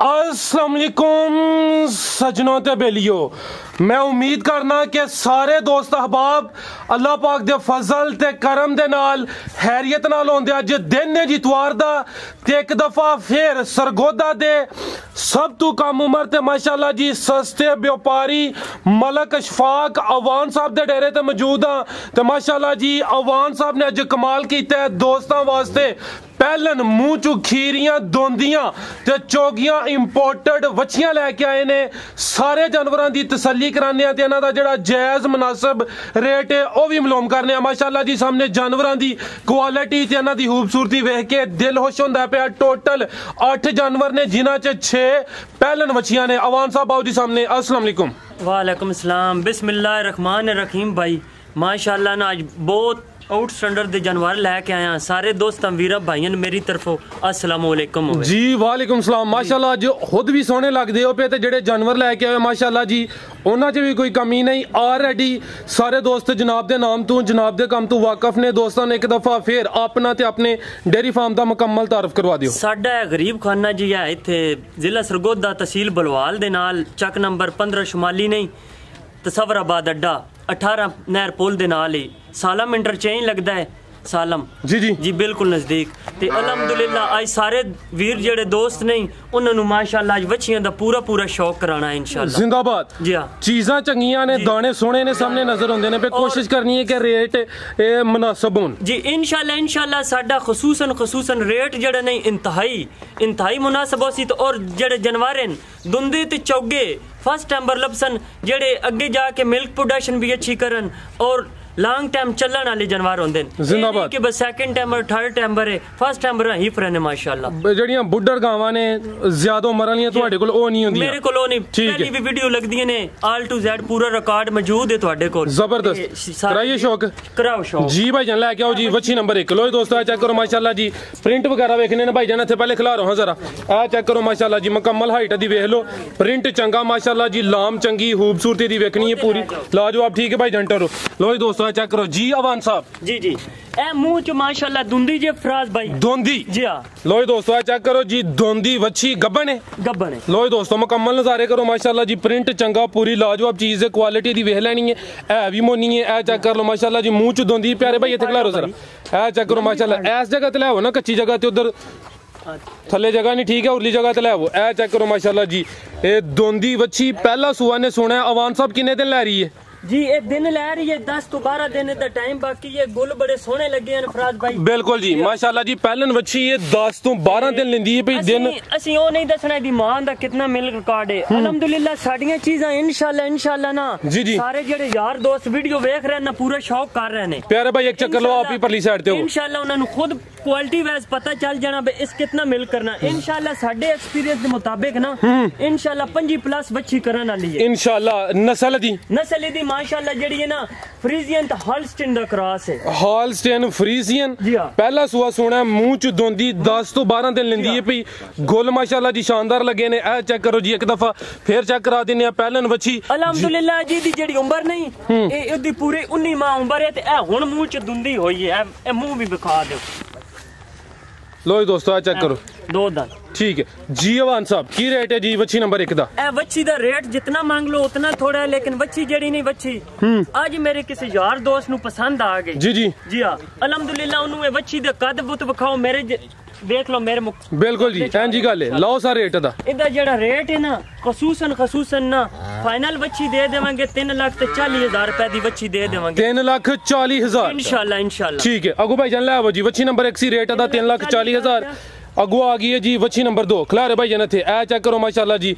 अस्सलाम वालेकुम सजनों ते बेलियो, मैं उम्मीद करना कि सारे दोस्त अहबाब अल्लाह पाक दे फजल ते करम दे नाल हैरियत नाल होंदे। अज दिन है जी इतवार दा ते एक दफा फिर सरगोदा दे सब तू कम उम्र ते माशाल्लाह जी सस्ते व्यापारी मलक अशफाक अवान साहब दे डेरे ते मौजूद हाँ। ते माशाल्लाह जी अवान साहब ने अज कमाल कीता है दोस्तों वास्ते। पहलन मूँह चू खीरियां दोंदियां ते चोगियां इंपोर्टेड वछियां लैके आए ने। सारे जानवरों की तसल्ली कराने ते इन्हां दा जेहड़ा जायज़ मुनासिब रेट है वह भी मालूम करने। माशाल्लाह जी सामने जानवरों की क्वालिटी ते इन्हां दी खूबसूरती वेख के दिल खुश होंदा पिया। टोटल 8 जानवर ने जिन्हां च 6 पहलन वछियां ने। अवान साहब आओ जी सामने। अस्सलाम वालेकुम। वालेकुम सलाम। बिस्मिल्लाहिर्रहमानिर्रहीम। भाई माशाल्लाह ना आज बहुत आउट स्टैंडर्ड दे जानवर लेके आया। सारे दोस्तों वीर भाइयों ने मेरी तरफों अस्सलाम वालेकुम जी। वालेकुम सलाम। माशाल्लाह अज खुद भी सोहने लगदे हो पे ते जेड़े जानवर लेके आए माशाल्लाह जी उन्हां च भी कोई कमी नहीं। ऑलरेडी सारे दोस्त जनाब दे नाम तो जनाब दे काम तो वाकफ ने। दोस्तों ने एक दफा फिर अपना ते अपने डेयरी फार्म दा मुकम्मल तारफ करवा दियो। साडा गरीब खाना जी है इत्थे जिला सरगोदा तहसील बलवाल दे नाल चक नंबर 15 शुमाली नहीं तसवराबाद अड्डा 18 नहर पुल दे नाल ही सालम इंटरचेंज लगता है। सालम जी जी जी बिल्कुल नजदीक। ते अल्हम्दुलिल्लाह आज सारे वीर जेड़े दोस्त नहीं उन्होंने माशाल्लाह आज वछियां दा पूरा शौक कराना है इंशाल्लाह। जिंदाबाद जी। हाँ चीज़ां चंगियां ने दाने सोहने ने सामने नजर आउंदे ने पे कोशिश करनी है कि रेट मुनासिब होन जी। इंशाल्लाह साडा खसूसन रेट जेड़ा नहीं इंतहाई मुनासिब होसी। तो और जेड़े जानवर हैं दुंदे ते चौगे फर्स्ट टाइमर लपसन जेड़े अगे जाके मिल्क प्रोडक्शन भी अच्छी करन और लॉन्ग टाइम चलन वाले जानवर होंदे ने। जिंदाबाद कि बस सेकंड टाइमर थर्ड टाइमर है फर्स्ट टाइमर ही फरने माशाल्लाह। जड़ियां बुड्ढड़ गावां ने ज्यादा उम्र वालियां ਤੁਹਾਡੇ ਕੋਲ ਉਹ ਨਹੀਂ ਹੁੰਦੀਆਂ। मेरे कोल नहीं पहली भी वीडियो लगदी ने ऑल टू जेड पूरा रिकॉर्ड मौजूद है ਤੁਹਾਡੇ ਕੋਲ। जबरदस्त कराइए शौक कराओ शौक जी भाईजान लेके आओ जी। वच्छी नंबर 1 लो दोस्तों चेक करो माशाल्लाह जी प्रिंट वगैरह वेखने ने भाईजान। इत्थे पहले खिला रहा जरा आ चेक करो माशाल्लाह जी मुकम्मल हाइट दी वेख लो प्रिंट चंगा माशाल्लाह जी लाम चंगी खूबसूरती दी वेखनी है पूरी लाजवाब। ठीक है भाईजान टरो लो जी दोस्तों चेक करो जी। अवान साहब जी ए मुंह च माशाल्लाह दुंदी जे फराज भाई दोंदी जी। हां लो जी दोस्तों चेक करो जी दोंदी वच्छी गब्बन है लो जी दोस्तों मुकम्मल नजारे करो माशाल्लाह जी प्रिंट चंगा पूरी लाजवाब चीज है क्वालिटी दी वेख लेनी है भी मोनी है। ए चेक कर लो माशाल्लाह जी मुंह च दोंदी प्यारे भाई इत्थे खिलारो जरा ए चेक करो माशाल्लाह इस जगह ते ले आओ ना कच्ची जगह ते उधर थले जगह नहीं ठीक है उरली जगह ते ले आओ। ए चेक करो माशाल्लाह जी ए दोंदी वच्छी पहला सुआ ने सोना है। अवान साहब किन्ने दिन लै रही है जी ये दिन लै रही है 10 तो 12 दिन दा टाइम बाकी ये गुल बड़े सोहने लगे हैं फराज भाई। बिल्कुल जी माशाल्लाह जी पहलन वच्छी ये 10 तो 12 दिन लेंदी है भाई दिन ਅਸੀਂ ਉਹ नहीं दसना दी मां दा कितना मिल्क रिकॉर्ड है। अल्हम्दुलिल्लाह साडियां चीज़ां इंशाल्लाह ना जी सारे जेड़े यार दोस्त वीडियो देख रहे हैं ना पूरा शौक कर रहे हैं। प्यारे भाई एक चक्कर लो आप ही परली साइड ते हो इंशाल्लाह उन्हें खुद क्वालिटी वाइज पता चल जाना भाई इस कितना मिल्क करना। इंशाल्लाह साडे एक्सपीरियंस के मुताबिक ना इंशाल्लाह 5+ वच्छी करन वाली है इंशाल्लाह। नस्ल दी माशाल्लाह जेड़ी है ना फ्रीजियन ते हॉलस्टाइन दा क्रॉस है। हॉलस्टाइन फ्रीजियन पहला सुआ सोना मुंह च दोंदी 10 तो 12 दिन लेंदी है भाई गुल माशाल्लाह जी शानदार लगे ने। ए चेक करो जी एक दफा फिर चेक करा देने पहलन वच्छी अल्हम्दुलिल्लाह जी दी जेड़ी उम्र नहीं ए ओदी पूरी 19 माह उम्र है ते ए हुन मुंह च दुंदी होई है। ए मुंह भी दिखा दो लो जी दोस्तों चेक करो 2 दांत ठीक है जी। अवान साहब की रेट है जी वच्छी नंबर 1 दा? ए वच्छी दा रेट जितना मांग लो उतना थोड़ा है लेकिन वच्छी जेड़ी नहीं वच्छी आज मेरे किसी यार दोस्त नु पसंद आ गई जी हां अल्हम्दुलिल्लाह उन्होंने ए वच्छी दे कद बुत विखाओ मेरे देख लो मेरे मुख बिल्कुल जी एं जी गल है। लो सा रेट दा इदा जेड़ा रेट है ना खसूसन ना फाइनल वच्छी दे देवांगे 3,40,000 रुपए दी वच्छी दे देवांगे 3,40,000 इंशाल्लाह ठीक है। अगू भाई जान ले आओ जी वच्छी नंबर 1 सी रेट दा 3,40,000। अगू आ गई है जी वच्छी नंबर 2 खिलारे भाई जन थे ए चेक करो माशाल्लाह जी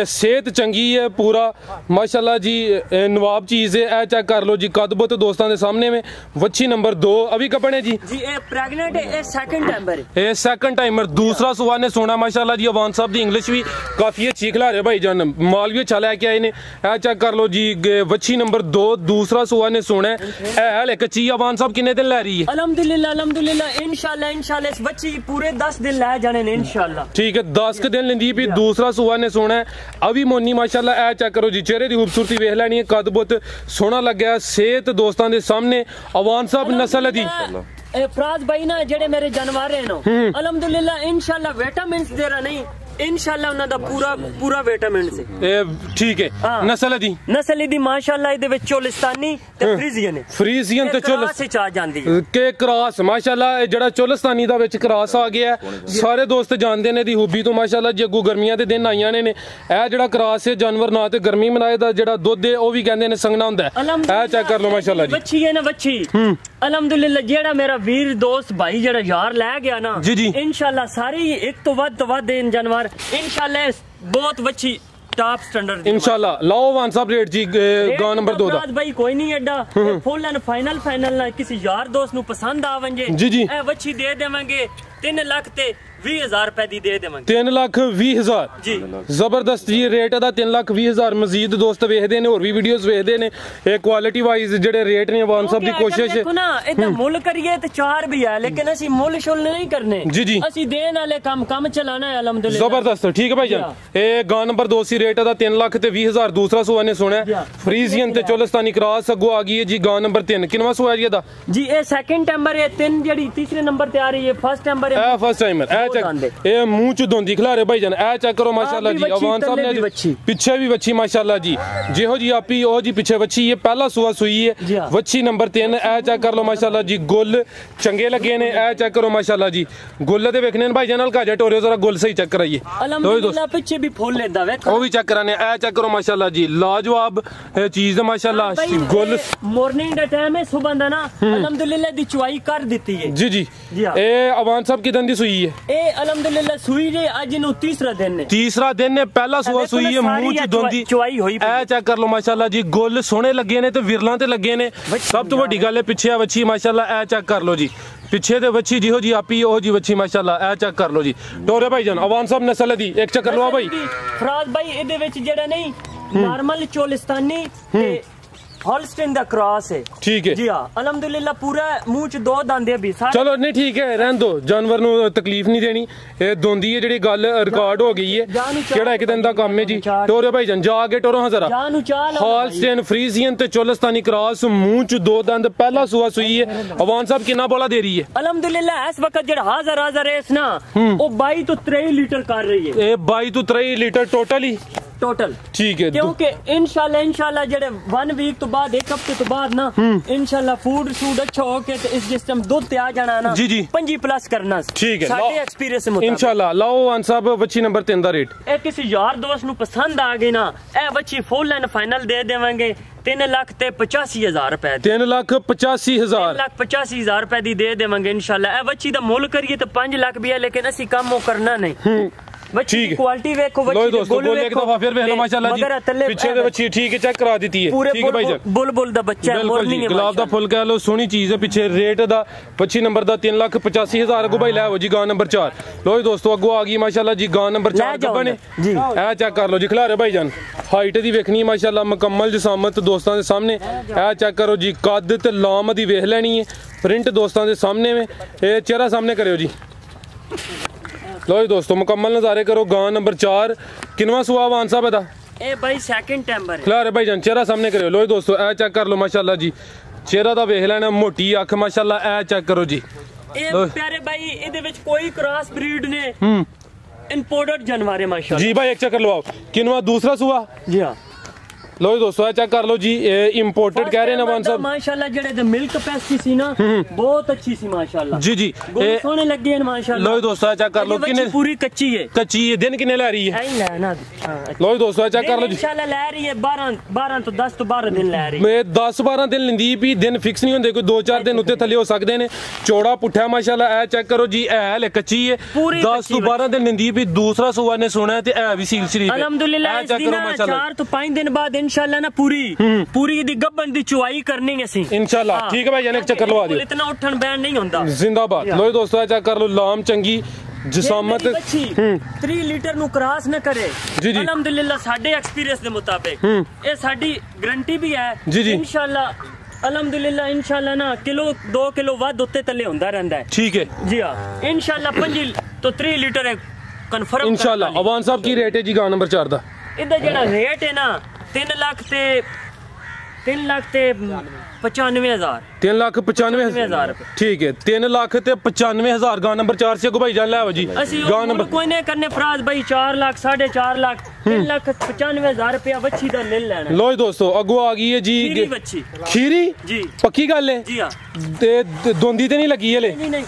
सेहत चंगी है पूरा माशाल्लाह जी नवाब चीज है। ए चेक कर लो जी कदबत दोस्तों के सामने में वच्छी नंबर 2 अभी कपन है जी ए प्रेग्नेंट है ए सेकंड टाइमर है सेकंड टाइमर दूसरा सुआ ने सोना माशाल्लाह जी। अवान साहब दी इंग्लिश भी काफी अच्छी खिलारे भाई जान माल भी अच्छा लेके आए ने। ए चेक कर लो जी वच्छी नंबर 2 दूसरा सुआ ने सोना है हले कच्ची। अवान साहब किन्ने दिन लै रही है? अल्हम्दुलिल्लाह इंशाल्लाह इस वच्छी पूरे 10 दिन लै जाने ने इंशाल्लाह ठीक है। 10 के दिन लेंदी भी दूसरा सुआ ने सोना है अभी मोनी माशाल्लाह। ए चेक करो जी चेहरे दी खूबसूरती वेख लेनी है कद बुत सोना लग्या सेहत दोस्तों दे सामने। अवान साहब नस्ल दी फराज भाई ना जेड़े मेरे जानवर हैं अल्हम्दुलिल्लाह इंशाल्लाह विटामिन्स दे रहा नहीं इंशाल्लाह उन्हां दा पूरा विटामिन से ठीक है। नस्ल दी माशाल्लाह इहदे विच चोलिस्तानी ते फ्रीजियन ते क्रॉस आ जांदी है के क्रॉस माशाल्लाह जेड़ा चोलिस्तानी दा विच क्रॉस आ गया है। सारे दोस्त जानदे ने दी खूबी तो माशाल्लाह जे अगू गर्मियां दे दिन आईयां ने ए जेड़ा क्रॉस है जानवर ना ते गर्मी मनाए दा जेड़ा दुध है ओ भी कहंदे ने संगना हुंदा है। ए चेक कर लो माशाल्लाह जी बच्ची है ना बच्ची अल्हम्दुलिल्लाह जेड़ा मेरा वीर दोस्त भाई जेड़ा यार ले गया ना जी इंशाल्लाह सारी एक तो वध इन जानवर इंशाल्लाह बहुत बच्ची टॉप स्टैंडर्ड इंशाल्लाह। लाओ वन साहब रेट जी गांव नंबर 2 दा भाई कोई नहीं एडा फुल एंड फाइनल ना किसी यार दोस्त नु पसंद आवंगे जी ए बच्ची दे देवांगे 3 लाख ते 20,000 रुपए दी दे देवांगे 3,20,000 जी जबरदस्त जी रेट दा 3,20,000 मजीद दोस्त वेखदे ने और भी वीडियोस वेखदे ने ए क्वालिटी वाइज जेडे रेट ने वन साहब दी कोशिश देखो ना इदा मुल करिए ते 4 भी है लेकिन असि मुल शुल नहीं करने जी असि देन वाले काम चलाना है अल्हम्दुलिल्लाह जबरदस्त ठीक है भाई जान। ए गांव नंबर 2 सी रेट दा 3,20,000 दूसरा सुआ ने सुना फ्रीजियन ते चोलिस्तानी क्रॉस अगो आ गई है जी गांव नंबर 3 किनवा सुआ है दा जी ए सेकंड नंबर है 3 जेडी तीसरे नंबर ते आ रही है फर्स्ट नंबर है फर्स्ट टाइमर ए मुंह च दोंदी खिला रहे भाई जान ए चेक करो माशाल्लाह जी अवान साहब ने पीछे भी बच्ची माशाल्लाह जी जेहो जी आपी ओ जी पीछे बच्ची ये पहला सुआ सुई है बच्ची नंबर 3 ए चेक कर लो माशाल्लाह जी गुल चंगे लगे ने ए चेक करो माशाल्लाह जी गुल दे वेखने भाई जान हल्का जा टोरियो जरा गुल सही चेक कराइए अल्हम्दुलिल्लाह पीछे भी फूल लेंदा वेख ओ भी चेक कराने ए चेक करो माशाल्लाह जी लाजवाब चीज है माशाल्लाह गुल मॉर्निंग दा टाइम है सुबह दा ना अल्हम्दुलिल्लाह दी चुआई कर देती है जी ए अवान साहब किदन दी सुई है ए अल्हम्दुलिल्लाह सुई रे आज नु तीसरा दिन है पहला सुआ सुई है मुंह च दोंदी चुआई होई ए चेक कर लो माशाल्लाह जी गुल सोने लगे ने ते विरलां ते लगे ने सब तो बड़ी गल है पीछे आ बच्ची माशाल्लाह ए चेक कर लो जी पीछे दे बच्ची जिहो जी आपी ओ जी बच्ची माशाल्लाह ए चेक कर लो जी टोरे भाई जान अवान साहब नस्ल दी एक चक्कर लो भाई फराज भाई इदे विच जेड़ा नहीं नॉर्मल चोलिस्तानी ते हॉलस्टाइन दा क्रॉस है ठीक है जी हां अल्हम्दुलिल्लाह पूरा मुंह च 2 दांदे भी चलो नहीं ठीक है रहन दो जानवर नु तकलीफ नहीं देनी ए दोंदी है जेडी गल रिकॉर्ड हो गई है केड़ा एक दिन दा काम है जी टोरे भाई जान जा आगे टोरो हां जरा हॉलस्टाइन फ्रीजियन ते चोलिस्तानी क्रॉस मुंह च 2 दंद पहला सुआ सुई है अवान साहब कितना बोला दे रही है अल्हम्दुलिल्लाह इस वक्त जेड़ा हाजर है ना ओ 22 तो 23 लीटर कर रही है ए 22 तो 23 लीटर टोटल ठीक है क्योंकि इंशाल्लाह जेडे 1 वीक तो बाद 1 हफ्ते तो बाद ना इंशाल्लाह फूड अच्छा हो के इस सिस्टम दूध ते आ जाना ना जी 5+ करना ठीक है साडे एक्सपीरियंस से मुताबिक इंशाल्लाह लाओ वन साहब बच्ची नंबर 3 दा रेट ए किसी यार दोस्त नु पसंद आ गई ना ए बच्ची फुल एंड फाइनल दे देवांगे 3,85,000 रुपए 3,85,000 रुपए दी दे देवांगे इंशाल्लाह ए बच्ची दा मुल करिए तो 5 लाख भी है लेकिन असि काम वो करना नहीं बच्ची की क्वालिटी देखो बच्ची दोस्तों बोल एक दफा फिर वेख लो माशाल्लाह जी पीछे दे बच्ची ठीक है चेक करा देती है ठीक है भाई जान बुलबुल दा बच्चा है मॉर्निंग है गुलाब दा फुल कह लो सोनी चीज है पीछे रेट दा बच्ची नंबर दा 3,85,000 अगो भाई ले आओ जी गांव नंबर 4 लो दोस्तों अगो आ गई माशाल्लाह जी गांव नंबर 4 गब्बन जी ए चेक कर लो जी खिला रहे भाई जान हाइट दी वेखनी माशाल्लाह मुकम्मल जिसामत दोस्तों दे सामने ए चेक करो जी कद ते लाम दी वेख लेनी है प्रिंट दोस्तों दे सामने में ए चेहरा सामने करियो जी लो जी दोस्तों मुकम्मल नजारे करो गांव नंबर 4 किनवा सुआ वान साहब दा ए भाई सेकंड टेंबर खिला रहे भाई जान चेहरा सामने करियो लो जी दोस्तों ए चेक कर लो माशाल्लाह जी चेहरा दा वेख लेना मोटी अख माशाल्लाह ए चेक करो जी ए प्यारे भाई इदे विच कोई क्रॉस ब्रीड ने इंपोर्टेड जानवर है माशाल्लाह जी भाई एक चक्कर लो किनवा दूसरा सुआ जी हां लो दोस्तों चेक कर लो जी इंपोर्टेड कह रहे हैं नवान साहब माशाल्लाह जेड़े द मिल्क कैपेसिटी सी ना बहुत अच्छी सी माशाल्लाह जी सोने लगे हैं माशाल्लाह लो दोस्तों चेक कर लो किने पूरी कच्ची है दिन किने ले रही है लो दोस्तों चेक कर लो जी इंशाल्लाह ले रही है 12 तो 10 तो 12 दिन ले रही है मैं 10-12 दिन लिंदी भी दिन फिक्स नहीं होंदे कोई 2-4 दिन उत्ते थल्ले हो सकदे ने चौड़ा पुठा माशाल्लाह ए चेक करो जी ए ले कच्ची है 10 तो 12 दिन लिंदी भी दूसरा सुआ ने सोना है ते ए भी सील शरीफ है अल्हम्दुलिल्लाह इस दिन 4 तो 5 दिन बाद इंशाल्लाह ना पूरी दी गब्बन दी चुआई करनी है सी इंशाल्लाह ठीक है भाई यानी एक चक्कर लगा दियो इतना उठन बैन नहीं होता जिंदाबाद लो दोस्तों चेक कर लो लाम चंगी जिसामत 3 लीटर नु क्रॉस न करे अल्हम्दुलिल्लाह साडे एक्सपीरियंस दे मुताबिक ये साडी गारंटी भी है इंशाल्लाह अल्हम्दुलिल्लाह इंशाल्लाह ना किलो 2 किलो वध उत्ते तले होंदा रहंदा है ठीक है जी हां इंशाल्लाह 5 तो 3 लीटर है कंफर्म इंशाल्लाह अवान साहब की रेट है जी गांव नंबर 4 दा इदा जेड़ा रेट है ना 3 लाख ते 3,95,000 3,95,000 ठीक है 3,95,000 गां नंबर 4 से भाई जान लाओ जी गां नंबर कोई नहीं करने फराज भाई 4 लाख 4.5 लाख 3,95,000 रुपया बच्ची दा ले लेना। लो दोस्तों अगो आ गई है जी खीरी जी पक्की गल है जी हां दोंदी ते नहीं लगी है ले नहीं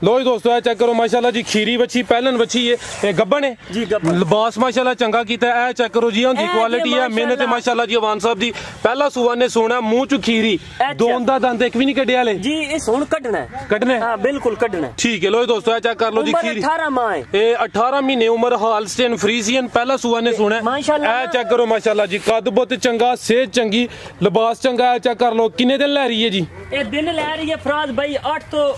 लो जी दोस्तों चेक करो माशाल्लाह जी खीरी बच्ची पहलन बच्ची है गब्बन है जी गब्बन लिबास माशाल्लाह चंगा कीता है चेक करो जी उनकी क्वालिटी है मेहनत है माशाल्लाह जी अवान साहब दी पहला सूआ ने सोना मुंह च खीरी दोंदा दंद एक भी नहीं कड्डिया ले जी इस हुन कटना है हां बिल्कुल कटना है ठीक है। लो जी दोस्तों चेक कर लो जी खीरी 18 माह है ए 18 महीने उम्र हालस्टेन फ्रीजियन पहला सूआ ने सोना है चेक करो माशाल्लाह जी कद बहुत चंगा सेहत चंगी लिबास चंगा है चेक कर लो कितने दिन ले रही है जी ए दिन ले रही है फराज भाई 8 तो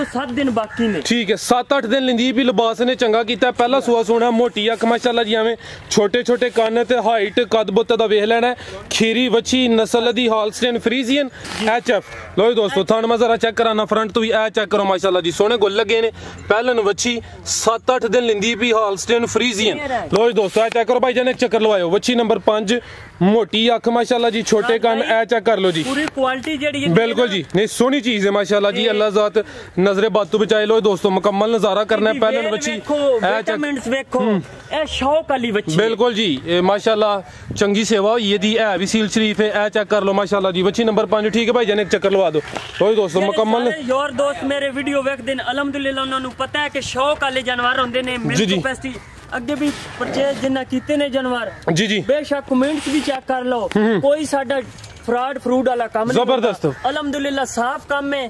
7 दिन बाकी ने ठीक है 7-8 दिन लिंदी भी लिबास ने चंगा किया पहला सुआ सोना मोटी अख माशाल्लाह जी एवं छोटे छोटे कान ते हाइट कद बुत दा वेख लेना खीरी वच्छी नस्ल दी हालस्टेन फ्रीजियन HF। लो जी दोस्तों थान मैं जरा चेक कराना फ्रंट तो भी चेक करो माशाल्लाह जी सोने गुल लगे ने पहलन वच्छी 7-8 दिन लिंदी भी हालस्टेन फ्रीजियन। लो जी दोस्तों चेक करो भाई जान एक चक्कर लवाओ वच्छी नंबर 5 मोटी अख माशाल्लाह जी छोटे कान चेक कर लो जी पूरी क्वालिटी जेडी बिल्कुल जी नहीं सोहनी चीज है माशाल्लाह जी अल्लाह जात नजरे बातू बचाए। लो दोस्तों मुकम्मल नजारा करना है पहले बच्ची विटामिन्स देखो ए शौक वाली बच्ची बिल्कुल जी माशाल्लाह चंगी सेवा हुई है दी है भी सील शरीफ है चेक कर लो माशाल्लाह जी बच्ची नंबर 5 ठीक है भाई जान एक चक्कर लवा दो। तो दोस्तों मुकम्मल यार दोस्त मेरे वीडियो वेखदे दिन अल्हम्दुलिल्लाह उन्हां नूं पता है कि शौक वाले जानवर होंदे ने मिल्क कैपेसिटी अगे भी परचेज जिन्ना कीते ने जानवर जी जी बेशक कमेंट्स भी चेक कर लो कोई साडा फ्रॉड फ्रूड वाला काम नहीं जबरदस्त अल्हम्दुलिल्लाह साफ काम है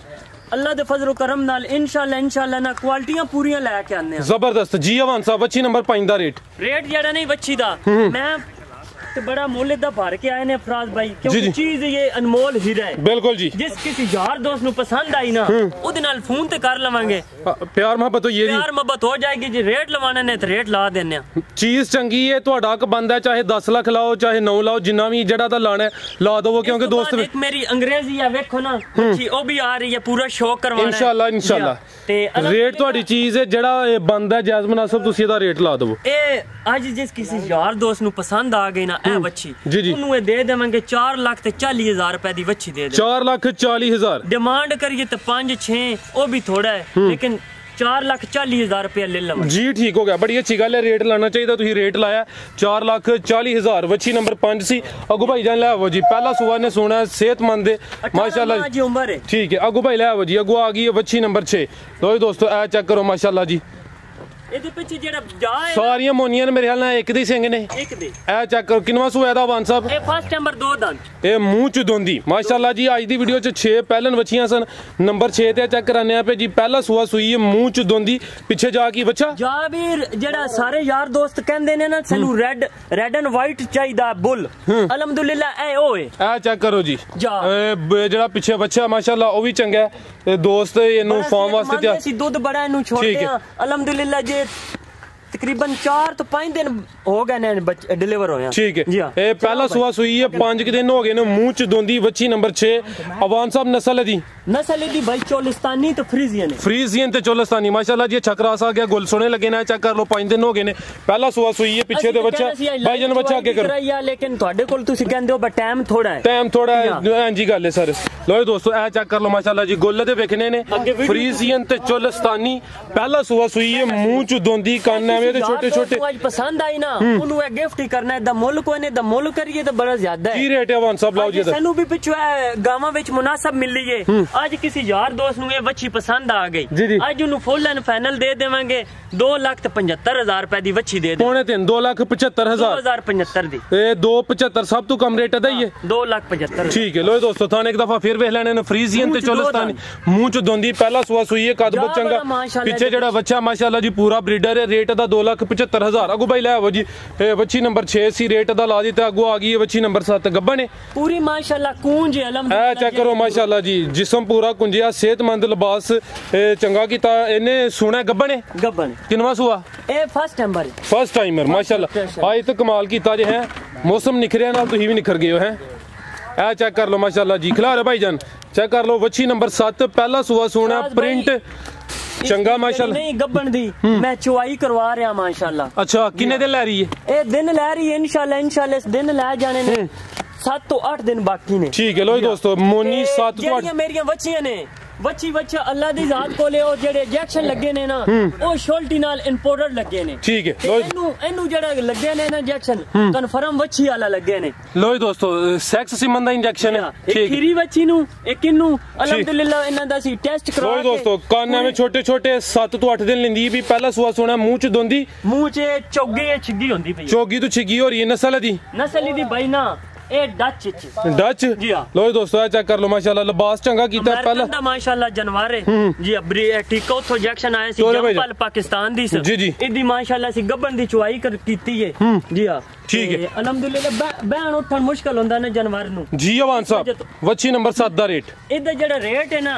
अल्लाह दे फजल करम नाल इंशाल्लाह ना क्वालिटियां पूरियां लेके आने जबरदस्त जी अवान साहब बच्ची नंबर 5 दा रेट जेड़ा नहीं बच्ची दा मैं तो बड़ा मुल्ल दा भर के आए ने फराज भाई क्योंकि चीज ये अनमोल हीरा है बिल्कुल जी जिस किसी यार दोस्त नु पसंद आई ना ओदे नाल फोन ते कर लवांगे प्यार मोहब्बत ये प्यार मोहब्बत हो जाएगी जी रेट लवाना ने तो रेट ला देने चीज चंगी है ਤੁਹਾਡਾ ਹੱਕ ਬੰਦਾ ਚਾਹੇ 10 ਲੱਖ ਲਾਓ ਚਾਹੇ 9 ਲਾਓ ਜਿੰਨਾ ਵੀ ਜਿਹੜਾ ਤਾਂ ਲਾਣਾ ਲਾ ਦਵੋ क्योंकि दोस्त एक मेरी अंग्रेजी है देखो ना अच्छी ओ भी आ रही है पूरा शौक करवाना इंशाल्लाह ਤੇ ਰੇਟ ਤੁਹਾਡੀ ਚੀਜ਼ ਹੈ ਜਿਹੜਾ ਬੰਦਾ ਜਾਇਜ਼ ਮੁਨਾਸਬ ਤੁਸੀਂ ਇਹਦਾ ਰੇਟ ਲਾ ਦਵੋ ਇਹ ਅੱਜ ਜਿਸ ਕਿਸੇ ਯਾਰ ਦੋਸਤ ਨੂੰ ਪਸੰਦ ਆ ਗਈ ਨਾ ਇਹ ਵੱਛੀ ਉਹਨੂੰ ਇਹ ਦੇ ਦੇਵਾਂਗੇ 4,40,000 रुपए ਦੀ ਵੱਛੀ ਦੇ ਦੇ 4,40,000 डिमांड करिए तो 5-6 वो भी थोड़ा है लेकिन 4,40,000 रुपया ले लो जी ठीक हो गया बड़ी अच्छी गल है रेट लाना चाहिए तुम रेट लाया 4,40,000 वच्छी नंबर 5 सी अगू भाई जान लै जी पहला सुआ ने सोना सेहतमंद माशाल्लाह जी उम्र है ठीक है अगू भाई लै जी अगू आ गई है वच्छी नंबर 6 लो दोस्तों ए चेक करो माशाल्लाह जी ਇਹਦੇ ਪਿੱਛੇ ਜਿਹੜਾ ਜਾ ਹੈ ਸਾਰੀਆਂ ਮੋਨੀਆਂ ਨੇ ਮੇਰੇ ਖਿਆਲ ਨਾਲ ਇੱਕ ਦੇ ਸਿੰਘ ਨੇ ਇੱਕ ਦੇ ਇਹ ਚੈੱਕ ਕਰੋ ਕਿੰਨਵਾਂ ਸੂਆ ਇਹਦਾ ਵਾਨ ਸਾਹਿਬ ਇਹ ਫਸਟ ਨੰਬਰ 2 ਦੰਦ ਇਹ ਮੂੰਹ ਚ ਦੋਂਦੀ ਮਾਸ਼ਾਅੱਲਾ ਜੀ ਅੱਜ ਦੀ ਵੀਡੀਓ ਚ 6 ਪਹਿਲਨ ਵੱਛੀਆਂ ਸਨ ਨੰਬਰ 6 ਤੇ ਚੈੱਕ ਕਰਾਨੇ ਆ ਪੇ ਜੀ ਪਹਿਲਾ ਸੂਆ ਸੂਈ ਹੈ ਮੂੰਹ ਚ ਦੋਂਦੀ ਪਿੱਛੇ ਜਾ ਕੀ ਬੱਚਾ ਜਾ ਵੀਰ ਜਿਹੜਾ ਸਾਰੇ ਯਾਰ ਦੋਸਤ ਕਹਿੰਦੇ ਨੇ ਨਾ ਸਾਨੂੰ ਰੈੱਡ ਐਂਡ ਵਾਈਟ ਚਾਹੀਦਾ ਬੁੱਲ ਅਲਹਮਦੁਲਿਲਾ ਇਹ ਓਏ ਇਹ ਚੈੱਕ ਕਰੋ ਜੀ ਜਿਹੜਾ ਪਿੱਛੇ ਬੱਚਾ ਮਾਸ਼ਾਅੱਲਾ ਉਹ ਵੀ ਚੰਗਾ ਹੈ ਦੋਸਤ ਇਹਨੂੰ ਫਾਰਮ ਵਾਸਤੇ ਤੇ ਅਸੀਂ ਦੁੱਧ ਬੜਾ ਇਹਨੂੰ ਛੋੜਦੇ ਆ ਅਲਹਮਦੁਲਿਲਾ ਜੇ तकरीबन 4 तो 5 दिन हो गए ने डिलीवर होया ठीक है ये पहला सुआ सुई है 5 दिन हो गए ने मुंह च दोंदी वच्छी नंबर 6 अवान साहब नस्ल दी भाई चोलिस्तानी तो फ्रीजियन ते चोलिस्तानी माशाल्लाह जी छकरास आ गया गुल सोने लगे ना चेक कर लो 5 दिन हो गए ने पहला सुआ सुई है पीछे ते बच्चा भाई जन बच्चा आगे करो लेकिन ਤੁਹਾਡੇ ਕੋਲ ਤੁਸੀਂ ਕਹਿੰਦੇ ਹੋ ਬਟ ਟਾਈਮ ਥੋੜਾ है हां ਗੱਲ है सर लो दोस्तों ए चेक कर लो माशाल्लाह जी गुल दे वेखने ने फ्रीजियन ते चोलिस्तानी पहला सुआ सुई है मुंह च दोंदी कान छोटे छोटे पसंद आई ना उन्होंने गिफ्ट ही करना है मुल कोई नहीं मुल करिए तो बड़ा ज्यादा है की रेट है वान साहब लाओ जी सानू भी पिछू गावां विच मुनासिब मिली है आज किसी यार दोस्त नु ये वच्छी पसंद आ गई आज उन्हें फुल एंड फाइनल दे देवांगे 2,75,000 रुपए दी वच्छी दे दे पौने 3 2,75,000 2075 दी ए 2,75 सब तो कम रेट है ये 2,75,000 ठीक है लो दोस्तों थाने एक दफा फिर वेख लेने ने फ्रीजियन ते चोलिस्तानी मुंह च दोंदी पहला सुआ सुई है कद बहुत चंगा पीछे जेड़ा बच्चा माशाल्लाह जी पूरा ब्रीडर है रेट दा 2,75,000 अगू भाई लै जी वच्छी नंबर 6 सी रेट दा ला दी ते अगू आ गई है वच्छी नंबर 7 गब्बन है पूरी माशाल्लाह कूंज है अल्हम्दुलिल्लाह चेक करो माशाल्लाह जी जिस्म पूरा कुंजिया सेहतमंद लिबास चंगा कीता इन्हें सोना गब्बन किनवा सुआ ए फर्स्ट टाइमर माशाल्लाह आज तो कमाल कीता जे है मौसम निखरिया नाल तुसीं भी निखर गए हो हैं ए चेक कर लो माशाल्लाह जी खिला रहे भाईजान चेक कर लो वच्छी नंबर 7 पहला सुआ सोना प्रिंट चंगा माशाल्लाह नहीं गब्बन दी मैं चुवाई करवा रहा माशाल्लाह अच्छा किन्ने दिन ले रही है ए दिन ले रही है इंशाल्लाह इस दिन ले जाने ने 7 ਤੋਂ 8 दिन बाकी ने। ठीक है लो जी दोस्तों मोनी 7 ਤੋਂ 8 मेरियां बच्चियां ने बच्ची अल्लाह दी जात कोले ओ जेड़े इंजेक्शन लगे ने ना ओ शोल्टी नाल इंपोर्टेड लगे ने। ठीक है एनू जेड़ा लगे ने ना इंजेक्शन कन्फर्म बच्ची वाला लगे ने। लो जी दोस्तों सेक्स सिमन दा इंजेक्शन है। एक खीरी बच्ची नु एक इनू अल्हम्दुलिल्लाह इना दा सी टेस्ट करवा के। लो दोस्तों काने में छोटे-छोटे 7 ਤੋਂ 8 दिन लिंदी भी पहला सुआ सोना मुंह च दोंदी मुंह च चोगी छिगी होंदी पई चोगी तो छिगी हो रही है नस्ल दी भाई ना ए डच जी हां लो दोस्तों चेक कर लो माशाल्लाह लिबास चंगा कीता पहला माशाल्लाह जानवर है जी अबरी टीका उथों इंजेक्शन आया सी जंपल पाकिस्तान दी जी जी इदी माशाल्लाह सी गब्बन दी चुवाई कीती है जी हां ठीक है अल्हम्दुलिल्लाह बैन उठन मुश्किल होंदा ना जानवर नु जी अवान साहब वच्छी नंबर 7 दा रेट इदा जेड़ा रेट है ना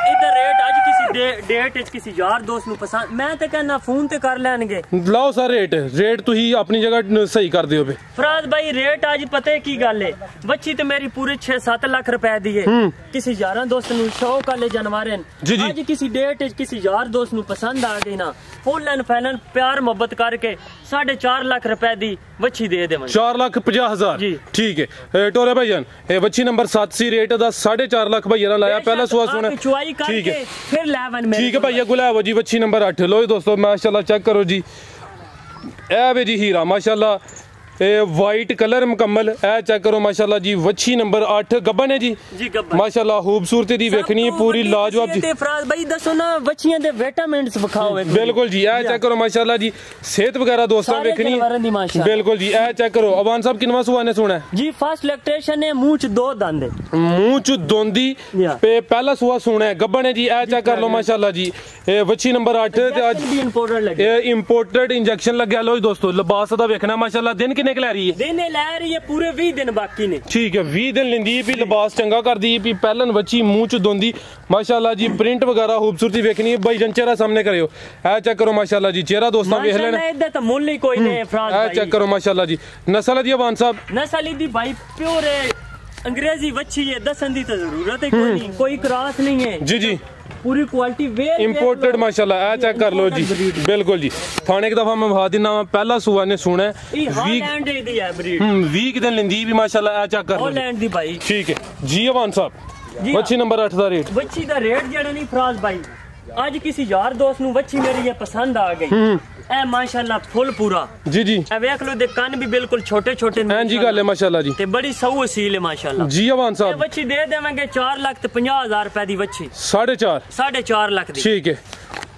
इधर रेट आज किसी डेट किसी यार दोस्त नु पसंद मैं ते कहना फोन ते कर लेंगे लाओ सर रेट तुही अपनी जगह सही कर दियो बे फराज भाई रेट आज पता है की गल है बच्ची ते मेरी पूरे 6-7 लाख रुपए दी है किसी यार दोस्त नु शौक वाले जानवर हैं आज किसी डेट किसी यार दोस्त नु पसंद आ गई ना फुल एंड फाइनल प्यार मोहब्बत करके 4.5 लाख रुपए दी बच्ची दे दे 4,50,000 ठीक है टोरे भाईजान ये बच्ची नंबर 7 सी रेट दा 4.5 लाख भैया ने लाया पहला सुआ सुना ठीक है फिर 11 में ठीक है भैया गुलाब जी बच्ची नंबर 8 लो दोस्तों माशाल्लाह चेक करो जी ए वे जी हीरा माशाल्लाह वाइट कलर मुकम्मल ए चेक करो माशाल्लाह जी वच्छी नंबर 8 गब्बन है जी माशाल्लाह खूबसूरती दी देखनी है पूरी लाजवाब जी फराज भाई दसो ना बच्चियां दे विटामिन्स दिखाओ बिल्कुल जी ए चेक करो माशाल्लाह जी सेहत वगैरह दोस्तों देखनी है बिल्कुल जी ए चेक करो अवान साहब किनवा सुआ ने सुना जी फर्स्ट लैक्टेशन है मुंह च 2 दंद है मुंह च दोंदी पे पहला सुआ सुना है गब्बन है जी ए चेक कर लो माशाल्लाह जी ए वच्छी नंबर 8 ते आज इंपोर्टेड इंजेक्शन लग गया लो दोस्तों लिबास दा देखना माशाल्लाह दिन कितने ले रही है दिन ले रही है पूरे 20 दिन बाकी ने ठीक है 20 दिन लिंदी भी लिबास चंगा कर दी भी पहलन बच्ची मुंह च दोंदी माशाल्लाह जी प्रिंट वगैरह खूबसूरती देखनी है भाई जन चेहरा सामने करियो ए चेक करो माशाल्लाह जी चेहरा दोस्तों देख लेना इधर तो मुल्ल ही कोई नहीं फराज भाई ए चेक करो माशाल्लाह जी नस्ल दी अवान साहब नस्ल दी भाई प्योर है अंग्रेजी बच्ची है दसन दी तो जरूरत है कोई नहीं कोई क्रॉस नहीं है जी जी पूरी क्वालिटी वेल इंपोर्टेड माशाल्लाह ए चेक कर लो जी बिल्कुल जी थाने एक दफा मैं बता देना पहला सुआ ने सुना है हॉलैंड दी है ब्रीड 20 दिन लिंदी भी माशाल्लाह ए चेक कर लो हॉलैंड दी भाई ठीक है जी अवान साहब बच्ची नंबर 8 दा रेट बच्ची दा रेट जेड़ा नहीं फराज भाई आज किसी यार दोस्त नु बच्ची मेरी ये पसंद आ गई ए माशाल्लाह फुल पूरा जी जी ए देख लो दे कान भी बिल्कुल छोटे-छोटे हां जी गल है माशाल्लाह जी ते बड़ी सऊ वसील है माशाल्लाह जी अवान साहब ये बच्ची दे देवांगे 4,50,000 रुपए दी बच्ची 4.5 लाख दी ठीक है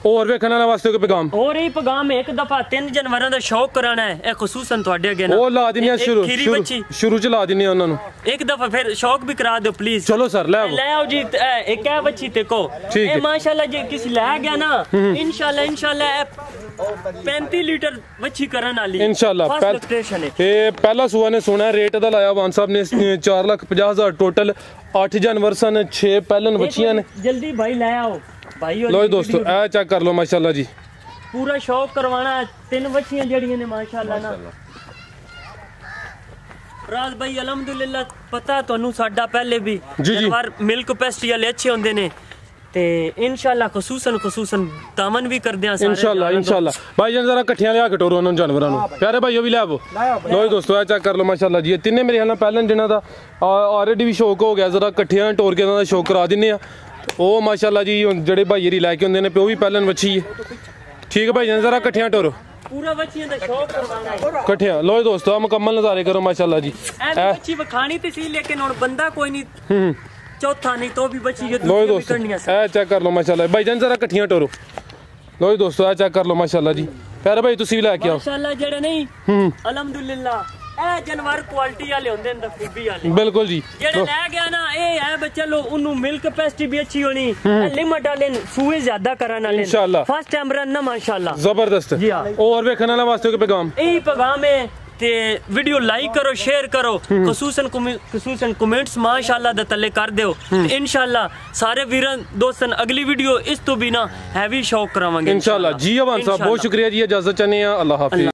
और वेखण वाले वास्ते कोई पैगाम और ये पैगाम एक दफा 3 जानवरां दा शौक कराना है ए खसूसन ਤੁਹਾਡੇ ਅੱਗੇ ਨਾ ਉਹ ਲਾ ਦਿੰਨੇ ਸ਼ੁਰੂ ਚ ਲਾ ਦਿੰਨੇ ਉਹਨਾਂ ਨੂੰ एक दफा फिर शौक भी करा दो प्लीज चलो सर ले आओ जी एक है बच्ची ते को ए माशाल्लाह जी किसी ले गया ना इंशाल्लाह 35 लीटर बच्ची करन वाली इंशाल्लाह पहला सुआ ने सोना रेट दा लाया वान साहब ने 4,50,000 टोटल 8 जानवर सन 6 पहलन बच्चियां ने जल्दी भाई ले आओ भाई लो दोस्तों ए चेक कर लो माशाल्लाह जी पूरा शौक करवाना 3 बच्चियां जड़ियां ने माशाल्लाह ना राज भाई अलहमदुलिल्लाह पता ਤੁਹਾਨੂੰ ਸਾਡਾ ਪਹਿਲੇ ਵੀ जानवर मिल्क पेस्ट्री वाले अच्छे होंदे ने ते इंशाल्लाह खसूसन दामन भी कर दिया सारे इंशाल्लाह भाई जान जरा इकट्ठियां लिया के टोरो उन जानवरां नु प्यारे भाईओ भी ले आवो लो दोस्तों ए चेक कर लो माशाल्लाह जी ये तीने मेरे ख्याल नाल पहले जिन्हां दा ऑलरेडी भी शौक हो गया जरा इकट्ठियां टोर के इन्हां दा शौक करा दिन्ने आ ओ माशाल्लाह जी जेड़े भाईयरी लेके होंदे ने प्यो भी पहलन बच्ची है ठीक है भाई जान जरा इकट्ठियां टोरो पूरा बच्चियां दा शौक करवाना है इकट्ठियां लो दोस्तों मुकम्मल नजारे करो माशाल्लाह जी ए बच्ची बखानी ते सी लेकिन हुन बंदा कोई नहीं चौथा नहीं तो भी बच्ची ये लो दोस्तों ए चेक कर लो माशाल्लाह भाई जान जरा इकट्ठियां टोरो लो दोस्तों ए चेक कर लो माशाल्लाह जी प्यारे भाई तुसी भी लेके आओ माशाल्लाह जेड़े नहीं अल्हम्दुलिल्लाह ए जानवर क्वालिटी वाले होंदे ने खूबी वाले बिल्कुल जी जेड़े ले गया ना ए है बच्चे लो उन्नु मिल्क पेस्ट्री भी अच्छी होनी लिमिट वाले सुए ज्यादा करन वाले इंशाल्लाह फर्स्ट टाइम रन ना माशाल्लाह जबरदस्त जी हां और वेखण वाले वास्ते कोई पैगाम यही पैगाम है ते वीडियो लाइक करो शेयर करो खसूसन कमेंट्स माशाल्लाह दे तले कर दियो इंशाल्लाह सारे वीरन दोस्तन अगली वीडियो इस तो भी ना हैवी शौक करावांगे इंशाल्लाह जी अवान साहब बहुत शुक्रिया जी इजाजत चाहने हैं अल्लाह हाफिज।